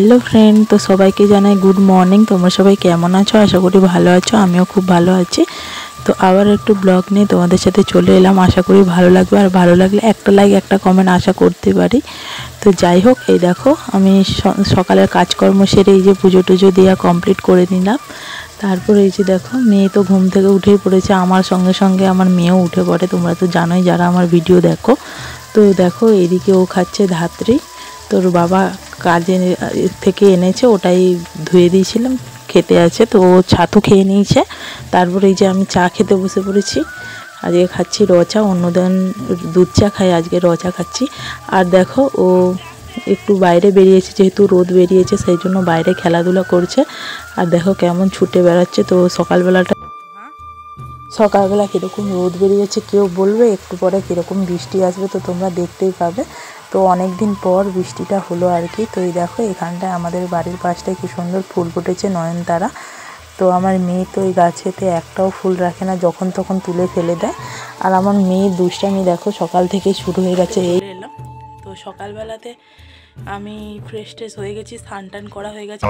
Hello friend, तो सबाइके Janai good morning. तोमरा सबाई केमन आछो? आशा करी भालो आछो। आमिও खूब भालो आछि। तो आबार एकटु ब्लग निये तोमादेर साथे चले एलाम। आशा करी भालो लागबे, और भालो लागले एकटा लाइक एकटा कमेंट आशा करते पारी। तो যাই হোক, এই দেখো আমি সকালের কাজকর্ম সেরে এই যে পুজো টুজো দেওয়া কমপ্লিট করে নিলাম। তারপর এই যে দেখো মেয়ে তো ঘুম থেকে উঠেই পড়েছে, আমার সঙ্গে সঙ্গে আমার মেয়েও উঠে পড়ে। তোমরা তো জানোই যারা আমার ভিডিও দেখো। তো দেখো এদিকে ও খাচ্ছে ধাত্রী, তোর বাবা কাজে থেকে এনেছে, ওটাই ধুয়ে দিয়েছিলাম, খেতে আছে। তো ও ছাতু খেয়ে নিয়েছে। তারপর এই যে আমি চা খেতে বসে পড়েছি। আজকে খাচ্ছি র চা, অন্যদিন দুধ চা খাই, আজকে র চা খাচ্ছি। আর দেখো ও একটু বাইরে বেরিয়েছে, যেহেতু রোদ বেরিয়েছে সেই জন্য বাইরে খেলাধুলা করছে। আর দেখো কেমন ছুটে বেড়াচ্ছে। তো সকালবেলা কীরকম রোদ বেরিয়েছে কেউ বলবে, একটু পরে কীরকম বৃষ্টি আসবে, তো তোমরা দেখতেই পাবে। তো অনেক দিন পর বৃষ্টিটা হলো আর কি। তো এই দেখো এখানটায় আমাদের বাড়ির পাশটায় কি সুন্দর ফুল ফুটেছে, নয়নতারা। তো আমার মেয়ে তো এই গাছেতে একটাও ফুল রাখে না, যখন তখন তুলে ফেলে দেয়। আর আমার মেয়ের দুষ্টামি দেখো সকাল থেকে শুরু হয়ে গেছে। এই এলাম তো সকালবেলাতে আমি ফ্রেশ ট্রেশ হয়ে গেছি, স্নান টান করা হয়ে গেছে।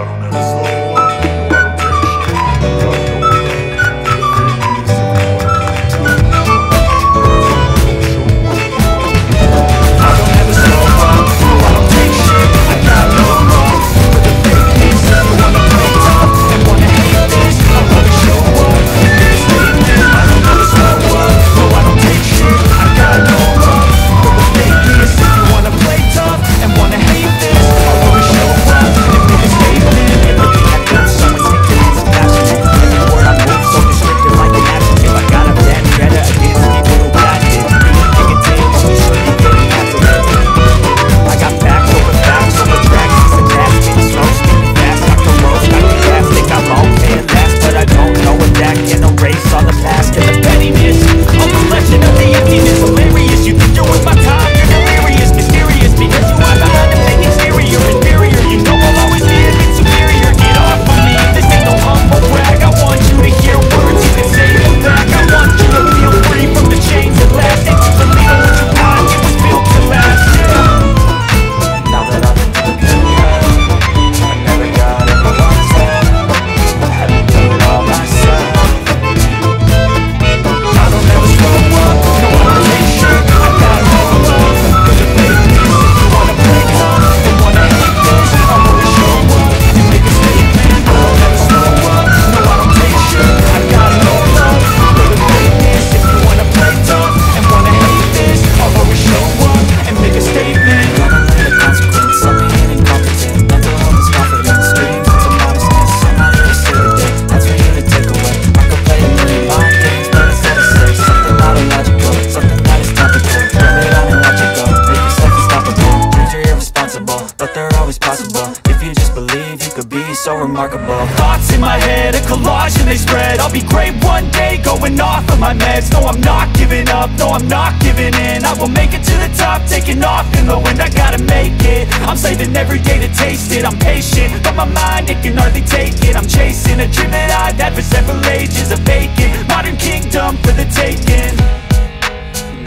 So remarkable. Thoughts in my head, a collage and they spread. I'll be great one day, going off of my meds. No, I'm not giving up, no, I'm not giving in. I will make it to the top, taking off in the wind. I gotta make it, I'm saving every day to taste it. I'm patient, but my mind, it can hardly take it. I'm chasing a dream that I've had for several ages. A vacant, modern kingdom for the taking.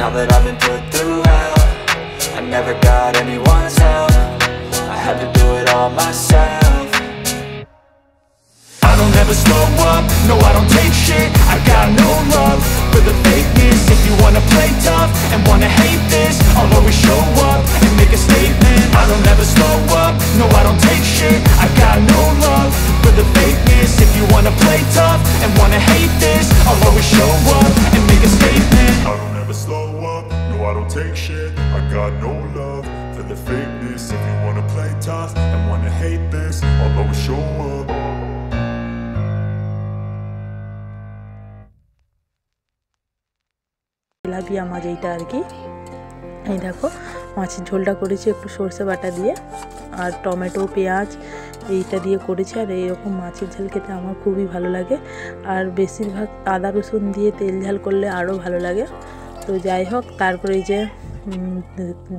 Now that I've been put through hell, I never got anyone's help. I had to do it all myself. I don't ever slow up, no I don't take shit. I got no love for the fakeness. If you wanna play tough and wanna hate this, I'll always show up and make a statement. I don't ever slow up, no I don't take shit. I got no love for the fakeness. If you wanna play tough and wanna hate this, I'll always show up and make a statement. I don't ever slow up, no I don't take shit. I got no love for the fakeness. If you wanna play tough and wanna hate this, I'll always show up. তেলাপিয়া মাছ এইটা আর কি। এই দেখো মাছের ঝোলটা করেছি একটু সরষে বাটা দিয়ে, আর টমেটো পেঁয়াজ এইটা দিয়ে করেছি। আর এইরকম মাছের ঝাল খেতে আমার খুবই ভালো লাগে, আর বেশিরভাগ আদা রসুন দিয়ে তেল ঝাল করলে আরও ভালো লাগে। তো যাই হোক, তারপরে এই যে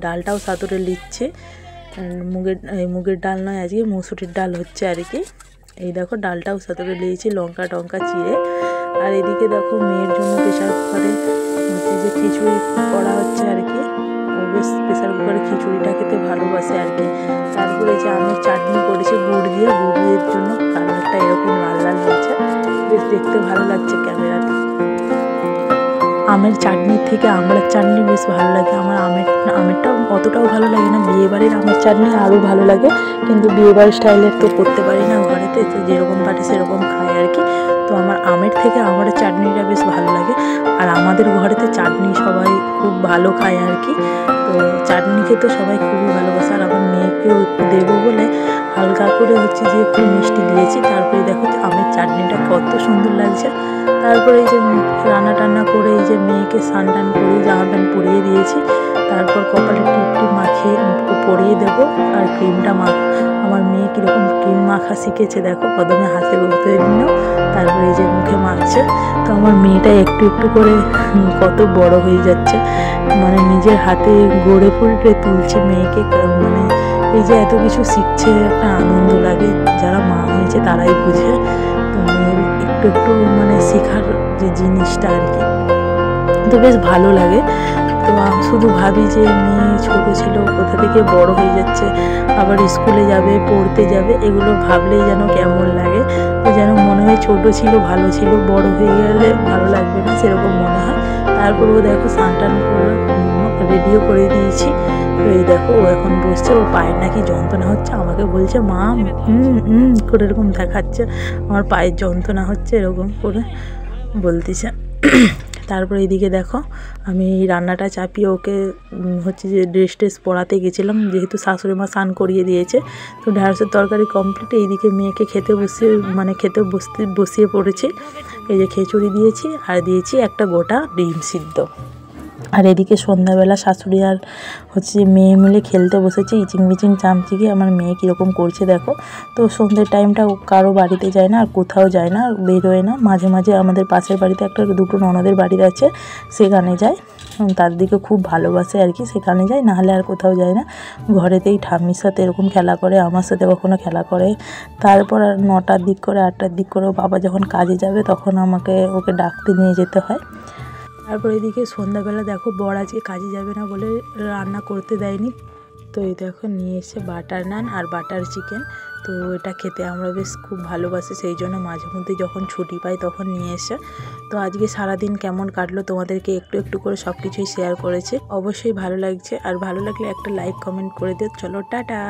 ডালটাও সাঁতুরে নিচ্ছে। মুগের ডাল নয়, আজকে মসুরির ডাল হচ্ছে আর কি। এই দেখো ডালটাও সাঁতুরে নিয়েছি, লঙ্কা টঙ্কা চিড়ে। আর এদিকে দেখো মেয়ের জন্য প্রেশার কুকারে যে খিচুড়ি করা হচ্ছে আর কি। ও বেশ প্রেশার কুকারে খিচুড়িটা খেতে ভালোবাসে আর কি। তারপরে যে আমের চাটনি করেছি, এরকম লাল লাল হয়েছে, বেশ দেখতে ভালো লাগছে ক্যামেরাতে। আমের চাটনির থেকে আমড়ার চাটনি বেশ ভালো লাগে আমার। আমেরটাও অতটাও ভালো লাগে না, বিয়েবাড়ির আমের চাটনি আরও ভালো লাগে, কিন্তু বিয়েবাড়ির স্টাইলের তো করতে পারি না ঘরেতে, তো যেরকম পারি সেরকম খাই আর কি। তো আমার আমের থেকে আমড়ার চাটনিটা বেশ ভালো লাগে। আর আমাদের ঘরেতে চাটনি সবাই খুব ভালো খায় আর কি, তো চাটনি খেতে সবাই খুবই ভালোবাসে। আর আমার মেয়েকেও একটু দেবো বলে হালকা করে হচ্ছে যে একটু মিষ্টি দিয়েছি। তারপরে দেখো আমের চাটনিটা কত সুন্দর লাগছে। তারপরে এই যে রান্না টান্না করে এই যে মেয়েকে স্নান টান করিয়ে জামা প্যান্ট পরিয়ে দিয়েছি। তারপর কপালে টিপ মাখিয়ে পরিয়ে দেবো। আর ক্রিমটা আমার মেয়ে কীরকম ক্রিম মাখা শিখেছে দেখো, প্রথমে হাতে গুলতে দিল, তারপরে এই যে মুখে মাখছে। তো আমার মেয়েটা একটু একটু করে কত বড় হয়ে যাচ্ছে, মানে নিজের হাতে গড়ে ফুলটে তুলছে মেয়েকে, মানে এই যে এত কিছু শিখছে, একটা আনন্দ লাগে। যারা মা হয়েছে তারাই বুঝে। তো মেয়ের একটু একটু মানে শেখার যে জিনিসটা আর কি, তো বেশ ভালো লাগে। তো শুধু ভাবি যে মেয়ে ছোট ছিল, কোথা থেকে বড় হয়ে যাচ্ছে, আবার স্কুলে যাবে, পড়তে যাবে, এগুলো ভাবলেই যেন কেমন লাগে। তো যেন মনে হয় ছোট ছিল ভালো ছিল, বড় হয়ে গেলে ভালো লাগবে না, সেরকম মনে হয়। তারপরেও দেখো স্নান টান করে রেডিও করে দিয়েছি। তো এই দেখো ও এখন বসছে, ওর পায়ের নাকি যন্ত্রণা হচ্ছে, আমাকে বলছে মা করে এরকম দেখাচ্ছে আমার পায়ের যন্ত্রণা হচ্ছে, এরকম করে বলতেছে। তারপর এইদিকে দেখো আমি এই রান্নাটা চাপিয়ে ওকে হচ্ছে যে ড্রেস পরাতে গেছিলাম, যেহেতু শাশুড়ি মা স্নান করিয়ে দিয়েছে। তো ঢ্যাঁড়সের তরকারি কমপ্লিট। এইদিকে মেয়েকে খেতে বসিয়ে পড়েছি। এই যে খিচুড়ি দিয়েছি আর দিয়েছি একটা গোটা ডিম সিদ্ধ। আর এদিকে সন্ধ্যাবেলা শাশুড়ি আর হচ্ছে মেয়ে মিলে খেলতে বসেছে ইচিং বিচিং চামচিকে। আমার মেয়ে কীরকম করছে দেখো। তো সন্ধ্যের টাইমটা কারো বাড়িতে যায় না, আর কোথাও যায় না, বেরোয় না। মাঝে মাঝে আমাদের পাশের বাড়িতে দুটো ননদের বাড়ি আছে, সেখানে যায়, তার দিকে খুব ভালোবাসে আর কি, সেখানে যায়, নাহলে আর কোথাও যায় না। ঘরেতেই ঠাম্মির সাথে এরকম খেলা করে, আমার সাথে কখনো খেলা করে। তারপর আর 9টার দিক করে 8টার দিক করে বাবা যখন কাজে যাবে তখন ওকে ডাকতে নিয়ে যেতে হয়। তারপর এদিকে সন্ধ্যাবেলা দেখো বর আজকে কাজে যাবে না বলে রান্না করতে দেয়নি। তো এই দেখো নিয়ে এসে বাটার নান আর বাটার চিকেন। তো এটা খেতে আমরা বেশ খুব ভালোবাসি, সেই জন্য মাঝে মধ্যে যখন ছুটি পাই তখন নিয়ে এসে। তো আজকে সারাদিন কেমন কাটলো তোমাদেরকে একটু একটু করে সব কিছুই শেয়ার করেছি। অবশ্যই ভালো লাগছে, আর ভালো লাগলে একটা লাইক কমেন্ট করে দিও। চলো টাটা।